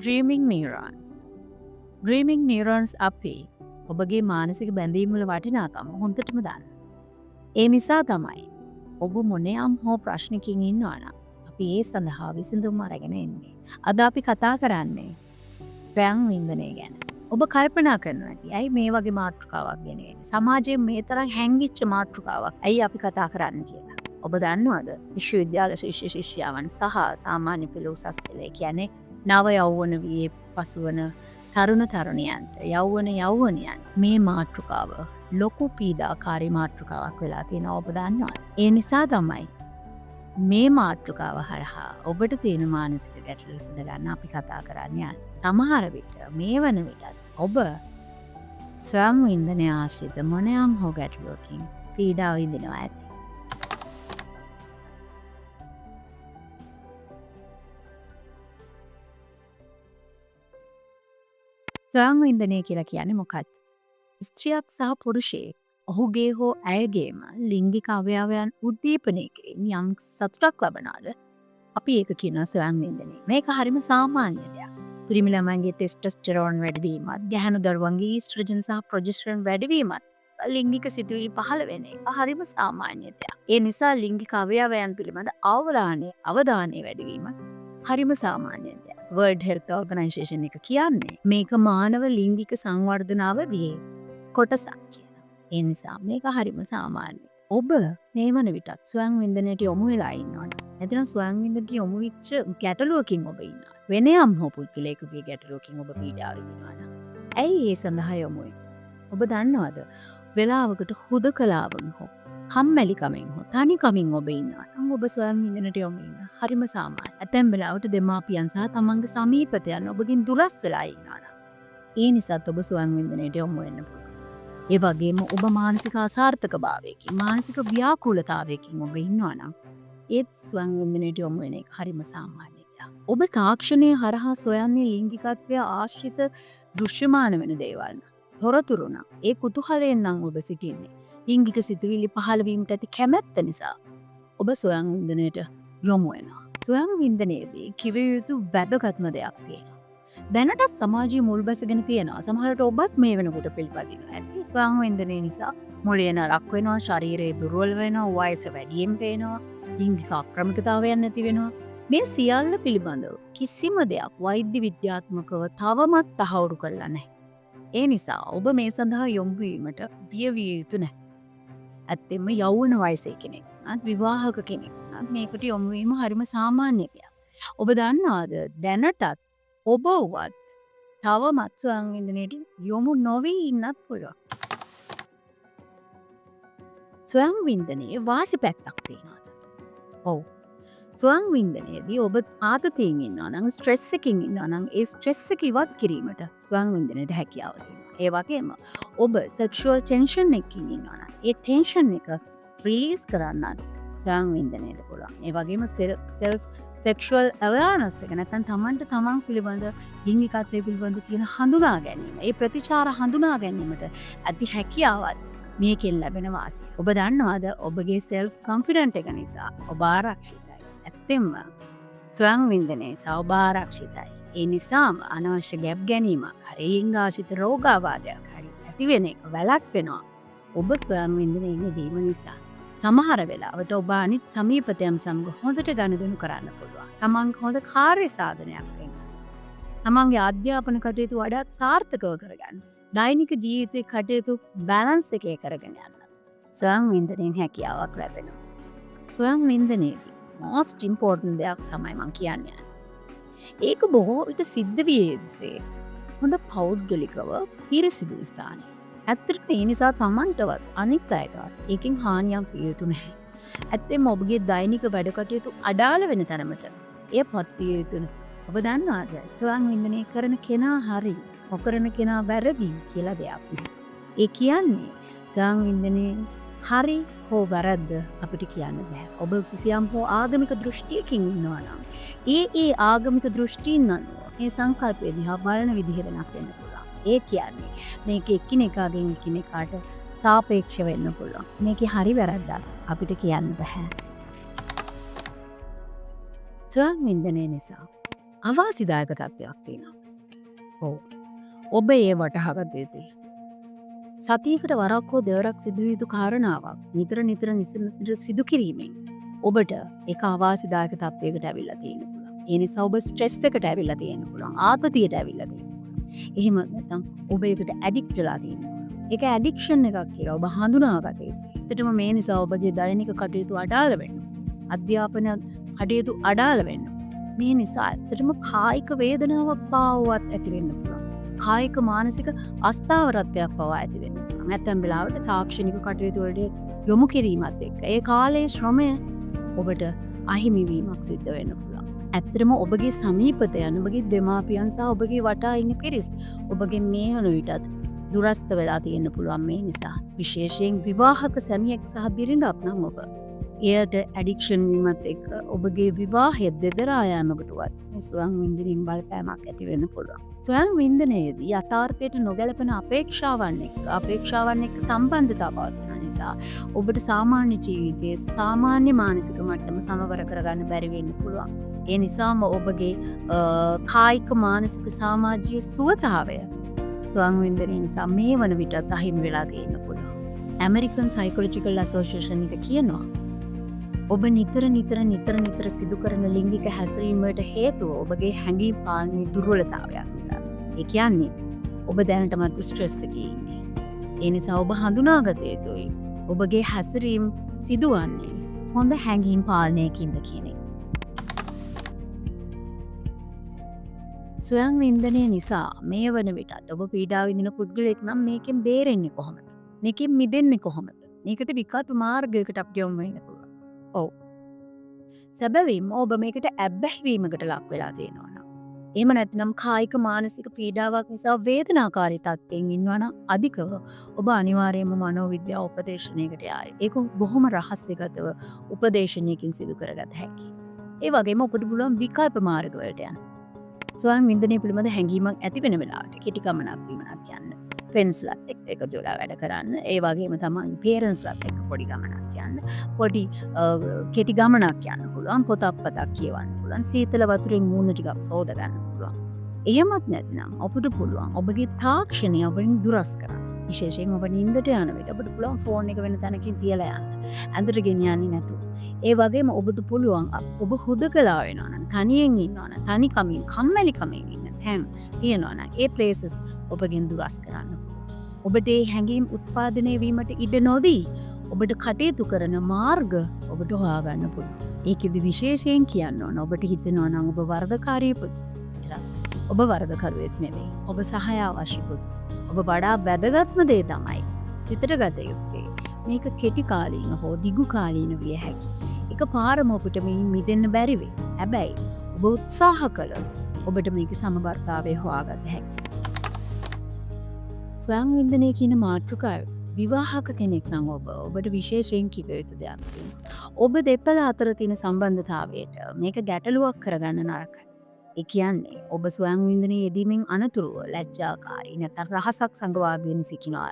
Dreaming neurons. Dreaming neurons අපේ ඔබගේ මානසික බැඳීම් වල වටිනාකම හොඳටම දන්න. ඒ නිසා තමයි ඔබ මොනෑම් හෝ ප්‍රශ්නකින් ඉන්නවා නම් අපි ඒ සඳහා විසඳුම් අරගෙන එන්නේ. අද අපි කතා කරන්නේ ස්වයං වින්දනය ගැන. ඔබ කල්පනා කරනවා ඇති ඇයි මේ වගේ මාතෘකාවක් ගැන එන්නේ? සමාජයේ මේ තරම් හැංගිච්ච මාතෘකාවක් ඇයි අපි කතා කරන්නේ කියලා. ඔබ දන්නවද? විශ්වවිද්‍යාල ශිෂ්‍ය ශිෂ්‍යාවන් සහ සාමාන්‍ය පෙළ උසස් පෙළ කියන්නේ නව යෞවන වියේ පසුවන තරුණ තරුණියන්ට යෞවනයන් මේ මාතෘකාව ලොකු පීඩාකාරී මාතෘකාවක් වෙලා තියෙනවා ඔබ දන්නවා. ඒ නිසා තමයි මේ මාතෘකාව හරහා ඔබට තියෙන මානසික ගැටලු විසඳ ගන්න අපි කතා කරන්නේ. සමහර විට මේ වන විටත් ඔබ ස්වයං වින්දනය ආශ්‍රිත මොනෑම් හෝ ගැටලුවකින් පීඩාව විඳිනවා ඇති. ස්වයං වින්දනය කියලා කියන්නේ මොකක්ද? ස්ත්‍රියක් සහ පුරුෂයෙක් ඔහුගේ හෝ ඇයගේම ලිංගික අවයවයන් උද්දීපනය කිරීම යම් සතුටක් ලබනවාද අපි ඒක කියනවා ස්වයං වින්දනය. මේක හරිම සාමාන්‍ය දෙයක්. පිරිමි ළමයින්ගේ ටෙස්ටොස්ටෙරෝන් වැඩිවීමත්, ගැහැණු දරුවන්ගේ ඊස්ට්‍රජන් සහ ප්‍රොජෙස්ටරෝන් වැඩිවීමත් ලිංගික සිතුවිලි පහළ වෙන එක හරිම සාමාන්‍ය දෙයක්. ඒ නිසා ලිංගික අවයවයන් පිළිබඳ අවධානය වැඩිවීම හරිම සාමාන්‍ය දෙයක්. වර්ල්ඩ් හෙල්ත් ඕර්ගනයිසේෂන් එක කියන්නේ මේක මානව ලිංගික සංවර්ධනාවදී කොටසක් කියලා. ඒ නිසා මේක හරිම සාමාන්‍යයි. ඔබ මේ වන විටත් ස්වයං වින්දනයට යොමු වෙලා ඉන්නවනේ. නැත්නම් ස්වයං වින්දනයට යොමු වෙච්ච ගැටලුවකින් ඔබ ඉන්නවා. වෙනයම් හෝ පුද්ගලයෙකුගේ ගැටලුවකින් ඔබ පීඩාව විඳිනවා නම්. ඇයි ඒ සඳහා යොමු වෙන්නේ? ඔබ දන්නවද? වෙලාවකට හුදකලාවෙන් හෝ කම්මැලිකමෙන් හෝ තනිකමින් ඔබ ඉන්නවා නම් ඔබ ස්වයං වින්දනයට යොමු වෙනවා. හරිම සාමාන්‍යයි. ඇතැම් වෙලාවට දෙමාපියන් සහ තමන්ගේ සමීපතයන් ඔබගෙන් දුරස් වෙලා ඉන්නවා නම් ඒ නිසාත් ඔබ ස්වයං වින්දනයට යොමු වෙන්න පුළුවන්. ඒ වගේම ඔබ මානසික අසාර්ථකභාවයකින් මානසික ව්‍යාකූලතාවයකින් ඔබ ඉන්නවා නම් ඒත් ස්වයං වින්දනයට යොමු වෙන එක හරිම සාමාන්‍යයි. ඔබ තාක්ෂණයේ හරහා සොයන්නේ ලිංගිකත්වය ආශ්‍රිත දෘශ්‍යමාන වෙන දේවල්. තොරතුරු නම් ඒ කුතුහලයෙන් නම් ඔබ සිටින්නේ. ලිංගික සිතුවිලි පහළ වීමට ඇති කැමැත්ත නිසා ඔබ ස්වයං වින්දනයට යොමු වෙනවා. ස්වයං වින්දනයේදී කිව යුතු වැදගත්ම දෙයක් තියෙනවා. දැනට සමාජයේ මුල් බැසගෙන තියෙනවා. සමහරට ඔබත් මේ වෙනකොට පිළිපදිනවා ඇති. ස්වයං වින්දනය නිසා මොළය නරක් වෙනවා, ශරීරය දුර්වල වෙනවා, වයස වැඩියෙන් පේනවා, ලිංගික අක්‍රමිකතාවයන් නැති වෙනවා. මේ සියල්ල පිළිබඳව කිසිම දෙයක් වෛද්‍ය විද්‍යාත්මකව තවමත් තහවුරු කරලා නැහැ. ඒ නිසා ඔබ මේ සඳහා යොමු වීමට බිය විය යුතු නැහැ. ඇත්තෙන්ම යෞවන වයසේ කෙනෙක් විවාහක කෙනෙක් මේකට යොමු වීම හරිම සාමාන්‍ය දෙයක්. ඔබ දන්නවද දැනටත් ඔබ වුවත් තවමත් ස්වයං වින්දනයට යොමු නොවී ඉන්නත් පුළුවන්. ස්වයං වින්දනයේ වාසි පැත්තක් තියෙනවා. ඔව්. ස්වයං වින්දනයේදී ඔබ ආතතියෙන් ඉන්නවා නම් ස්ට්‍රෙස් එකකින් ඉන්නවා නම් ඒ ස්ට්‍රෙස් එක ඉවත් කිරීමට ස්වයං වින්දනයට හැකියාව තියෙනවා. ඒ වගේම ඔබ සෙක්ෂුවල් ටෙන්ෂන් එකකින් ඉන්නවා නම් ඒ ටෙන්ෂන් එක රිලීස් කරන්නත් ස්වයං වින්දනයට පුළුවන්. ඒ වගේම සෙල්ෆ් සෙක්ෂුවල් අවයාර්නස් එක නැත්නම් තමන්ට තමන් පිළිබඳ ලිංගිකත්වය පිළිබඳ තියෙන හඳුනා ගැනීම, ඒ ප්‍රතිචාර හඳුනා ගැනීමට ඇති හැකියාවත් මේකෙන් ලැබෙන වාසිය. ඔබ දන්නවද ඔබගේ සෙල්ෆ් කොන්ෆිඩන්ට් එක නිසා ඔබ ආරක්ෂිතයි. ඇත්තෙන්ම ස්වයං වින්දනය නිසා ඔබ ආරක්ෂිතයි. ඒ නිසාම අනවශ්‍ය ගැබ් ගැනීමක් හරි ලිංගාශ්‍රිත රෝගාබාධයක් හරි ඇති වෙන එක වැළැක්වෙනවා. ඔබ ස්වයං වින්දනයේ යෙදීම නිසා. සමහර වෙලාවට ඔබ අනිත් සමීපතයන් සමග හොඳට ගනුදෙනු කරන්න පුළුවන්. තමන් හොඳ කාර්ය සාධනයක් වෙන්න. තමන්ගේ අධ්‍යාපන කටයුතු වඩාත් සාර්ථකව කරගන්න. දෛනික ජීවිතයේ කටයුතු බැලන්ස් එකේ කරගෙන යන්න. ස්වයං වින්දනයෙන් හැකියාවක් ලැබෙනවා. ස්වයං වින්දනයේදී most important දෙයක් තමයි මම කියන්නේ. ඒක බොහෝ විට සිද්ධ විය යුත්තේ හොඳ පෞද්ගලිකව පිරිසිදු ස්ථානයක. ඇත්තටම ඒ නිසා තමන්ටවත් අනිත් අයටවත් ඒකෙන් හානියක් විය යුතු නැහැ. ඇත්තෙන්ම ඔබගේ දෛනික වැඩ කටයුතු අඩාල වෙන තරමට එය පත් විය යුතුයි. ඔබ දන්නවද ස්වයං වින්දනය කරන කෙනා හරි, නොකරන කෙනා වැරදි කියලා දෙයක් නැහැ. ඒ කියන්නේ ස්වයං වින්දනයේ හරි හෝ වැරද්ද අපිට කියන්න බෑ. ඔබ කිසියම් හෝ ආගමික දෘෂ්ටියකින් ඉන්නවා නම් ඒ ආගමික දෘෂ්ටීන් අනුව මේ සංකල්පය දිහා බලන විදිහ වෙනස් වෙන්න පුළුවන්. ඒ කියන්නේ මේක එකිනෙකාගෙන් එකිනෙකාට සාපේක්ෂ වෙන්න පුළුවන්. මේකේ හරි වැරද්දක් අපිට කියන්න බෑ. ස්වයං වින්දනය නිසා අවාසිදායක තත්ත්වයක් තියෙනවා. ඔව්. ඔබ ඒ වටහාගත යුතුයි. සතියකට වරක් හෝ දෙවරක් සිදුවිය යුතු කාරණාවක් නිතර සිදු කිරීමෙන් ඔබට ඒක අවාසිදායක තත්ත්වයකට ඇවිල්ලා තියෙන්න පුළුවන්. ඒ නිසා ඔබ ස්ට්‍රෙස් එකට ඇවිල්ලා තියෙන්න පුළුවන්. ආතතියට ඇවිල්ලා තියෙන්න පුළුවන්. එහෙම නැත්නම් ඔබ ඒකට ඇඩික්ට් වෙලා තියෙන්න පුළුවන්. ඒක ඇඩික්ෂන් එකක් කියලා ඔබ හඳුනාගත යුතුයි. ඒතටම මේ නිසා ඔබගේ දෛනික කටයුතු අඩාල වෙන්න. අධ්‍යාපන කටයුතු අඩාල වෙන්න. මේ නිසා ඇත්තටම කායික වේදනාවක් පාවවත් ඇති වෙන්න පුළුවන්. කායික මානසික අස්ථාවරත්වයක් පවා ඇති වෙන්න පුළුවන්. නැත්නම් වෙලාවට තාක්ෂණික කටයුතු වලට යොමු කිරීමත් එක්ක ඒ කාලයේ ශ්‍රමය ඔබට අහිමි වීමක් සිද්ධ වෙන්න පුළුවන්. ඇත්තටම ඔබගේ සමීපතයන්, ඔබගේ දෙමාපියන් සහ ඔබගේ වටා ඉන්න පිරිස් ඔබගේ මේ වන විටත් දුරස්ත වෙලා තියෙන්න පුළුවන්. මේ නිසා විශේෂයෙන් විවාහක සැමියෙක් සහ බිරිඳක් නම් ඔබ එයට ඇඩික්ෂන් වීමත් එක්ක ඔබගේ විවාහය දෙදරා යාමකටවත් මේ ස්වයං වින්දනයෙන් බලපෑමක් ඇති වෙන්න පුළුවන්. ස්වයං වින්දනයේදී යථාර්ථයට නොගැලපෙන අපේක්ෂාවන් එක්ක සම්බන්ධතා පවතින නිසා ඔබට සාමාන්‍ය ජීවිතයේ සාමාන්‍ය මානසික මට්ටම සමවර කරගන්න බැරි වෙන්න පුළුවන්. ඒ නිසාම ඔබගේ කායික මානසික සමාජීය සුවතාවය ස්වයං වින්දනය නිසා මේ වන විටත් අහිමි වෙලා තියෙන්න පුළුවන්. ඇමරිකන් සයිකොලොජිකල් ඇසෝසියේෂන් එක කියනවා ඔබ නිතර සිදු කරන ලිංගික හැසිරීමට හේතුව ඔබගේ හැඟීම් පාලනයේ දුර්වලතාවයක් නිසා. ඒ කියන්නේ ඔබ දැනටමත් ස්ට්‍රෙස් එකේ ඉන්නේ. ඒ නිසා ඔබ හඳුනාගත යුතුයි ඔබගේ හැසිරීම් සිදුවන්නේ හොඳ හැඟීම් පාලනයකින්ද කියන එක. ස්වයං වින්දනය නිසා මේ වන විටත් ඔබ පීඩා විඳින පුද්ගලයෙක් නම් මේකෙන් බේරෙන්නේ කොහොමද? මේකෙන් මිදෙන්නේ කොහොමද? මේකට විකල්ප මාර්ගයකට අපිට යොමු වෙන්න පුළුවන්. ඔව්. සැබවින්ම ඔබ මේකට ඇබ්බැහිවීමකට ලක් වෙලා තියෙනවා නම්. එහෙම නැත්නම් කායික මානසික පීඩාවක් නිසා වේදනාකාරී තත්ත්වයෙන් ඉන්නවා නම් අධිකව ඔබ අනිවාර්යයෙන්ම මනෝවිද්‍යාව උපදේශනයකට යාය. ඒක බොහොම රහස්‍යගතව උපදේශනයකින් සිදු කරගත හැකියි. ඒ වගේම ඔබට පුළුවන් විකල්ප මාර්ග වලට යන්න. ස්වයං වින්දනය පිළිබඳ හැඟීමක් ඇති වෙන වෙලාවට කෙටි ගමනක් බිමනක් යන්න. ෆ්‍රෙන්ඩ්ස්ලත් එක්ක එකතු වෙලා වැඩ කරන්න. ඒ වගේම තමයි පේරන්ට්ස්ලත් එක්ක පොඩි ගමනක් යන්න. පොඩි කෙටි ගමනක් යන්න පුළුවන්. පොතක් කියවන්න පුළුවන්. සීතල වතුරෙන් මූණ ටිකක් සෝද ගන්න පුළුවන්. එහෙමත් නැත්නම් ඔබට පුළුවන් ඔබගේ තාක්ෂණය ඔබෙන් දුරස් කරන්න. විශේෂයෙන් ඔබ නිින්දට යන විට ඔබට පුළුවන් ෆෝන් එක වෙන තැනකින් තියලා යන්න. ඇඳට ගෙනියන්නේ නැතුව. ඒ වගේම ඔබට පුළුවන් ඔබ හුදකලා වෙනවා නම් තනියෙන් ඉන්නවා නම් තනිකමින් කම්මැලිකමින් ඉන්න තැන් තියෙනවා නම් ඒ ප්ලේසස් ඔබගෙන් දුරස් කරන්න. ඔබට ඒ හැඟීම් උත්පාදනය වීමට ඉඩ නොදී ඔබට කටයුතු කරන මාර්ග ඔබට හොයාගන්න පුළුවන්. ඒකෙදි විශේෂයෙන් කියන්න ඕන ඔබට හිතෙනවා නම් ඔබ වරදකාරී පුද්ගලයෙක්. ඔබ වරදකරුවෙක් නෙවෙයි. ඔබ සහාය අවශ්‍ය පුද්ගලයෙක්. ඔබ වඩා වැදගත්ම දේ තමයි සිතට ගත යුත්තේ මේක කෙටි කාලීන හෝ දිගු කාලීන විය හැකි. එක පාරම ඔබට මේ මිදෙන්න බැරි වෙයි. හැබැයි ඔබ උත්සාහ කළොත් ඔබට මේක සමබරතාවය හොයාගත හැකියි. ස්වයං වින්දනය කියන මාතෘකාව විවාහක කෙනෙක් නම් ඔබට විශේෂයෙන් කිව යුතු දෙයක් තියෙනවා. ඔබ දෙපළ අතර තියෙන සම්බන්ධතාවයට මේක ගැටලුවක් කරගන්න නරකයි. ඒ කියන්නේ ඔබ ස්වයං වින්දනයේ යෙදීමෙන් අනතුරුව ලැජ්ජාකාරී නැත්නම් රහසක් සංගවාගෙන සිටිනවා.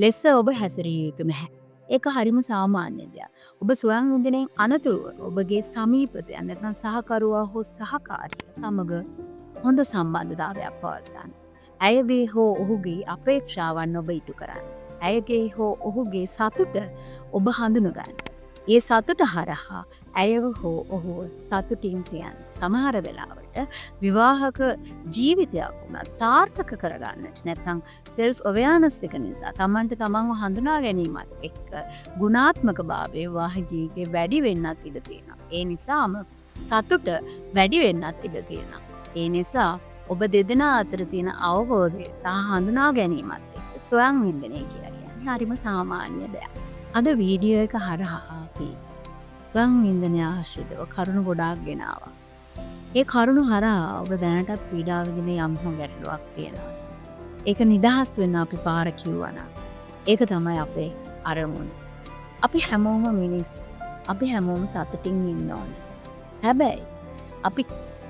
ලෙස ඔබ හැසිරිය යුතු නැහැ. ඒක හරිම සාමාන්‍ය දෙයක්. ඔබ ස්වයං වින්දනයෙන් අනතුරුව ඔබගේ සමීපතයන් නැත්නම් සහකරුවා හෝ සහකාරිය සමග හොඳ සම්බන්ධතාවයක් පවත්වන්න. ඇයගේ හෝ ඔහුගේ අපේක්ෂාවන් ඔබ ඉටු කරන්න. ඇයගේ හෝ ඔහුගේ සතුට ඔබ හඳුනගන්න. ඒ සතුට හරහා ඇයව හෝ ඔහුව සතුටින් තියන්න. සමහර වෙලාවට විවාහක ජීවිතයක් වුණත් සාර්ථක කරගන්නට නැත්නම් සෙල්ෆ් අවයානස් එක නිසා තමන්ට තමන්ව හඳුනා ගැනීමත් එක්ක ගුණාත්මක භාවය විවාහ ජීවිතේ වැඩි වෙන්නත් ඉඩ තියෙනවා. ඒ නිසාම සතුට වැඩි වෙන්නත් ඉඩ තියෙනවා. ඒ නිසා ඔබ දෙදෙනා අතර තියෙන අවබෝධය සහ හඳුනා ගැනීමත් එක්ක ස්වයං වින්දනය කියලා කියන්නේ හරිම සාමාන්‍ය දෙයක්. අද වීඩියෝ එක හරහා අපි ස්වයං වින්දනය ආශ්‍රිතව කරුණු ගොඩාක් ගෙනාවා. ඒ කරුණු හරහා ඔබ දැනටත් පීඩා විඳින යම් හෝ ගැටලුවක් තියෙනවා. ඒක නිදහස් වෙන්න අපි පාර කිව්වනම් ඒක තමයි අපේ අරමුණ. අපි හැමෝම මිනිස්සු. අපි හැමෝම සතුටින් ඉන්න ඕනේ. හැබැයි අපි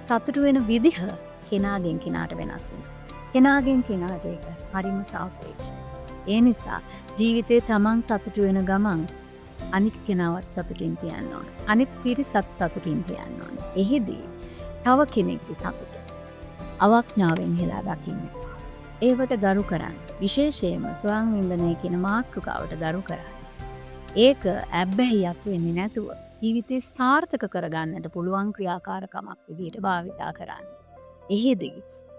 සතුට වෙන විදිහ කෙනාගෙන් කෙනාට වෙනස් වෙනවා. කෙනාගෙන් කෙනාට ඒක හරිම සාපේක්ෂයි. ඒ නිසා ජීවිතේ තමන් සතුට වෙන ගමන් අනිත් කෙනාවත් සතුටින් තියන්න ඕන. අනිත් පිරිසත් සතුටින් තියන්න ඕන. එහෙදී තව කෙනෙක්ගේ සතුට අවඥාවෙන් හෙලා දකින්න. ඒවට ගරු කරන්න. විශේෂයෙන්ම ස්වයං වින්දනය කියන මාතෘකාවට ගරු කරන්න. ඒක ඇබ්බැහියක් වෙන්නේ නැතුව ජීවිතේ සාර්ථක කරගන්නට පුළුවන් ක්‍රියාකාරකමක් විදිහට භාවිතා කරන්න. එහෙදී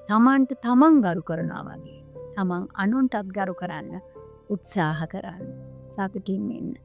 තමන්ට තමන් ගරු කරනවා වගේ තමන් අනුන්ටත් ගරු කරන්න උත්සාහ කරන්න. සතුටින් ඉන්න.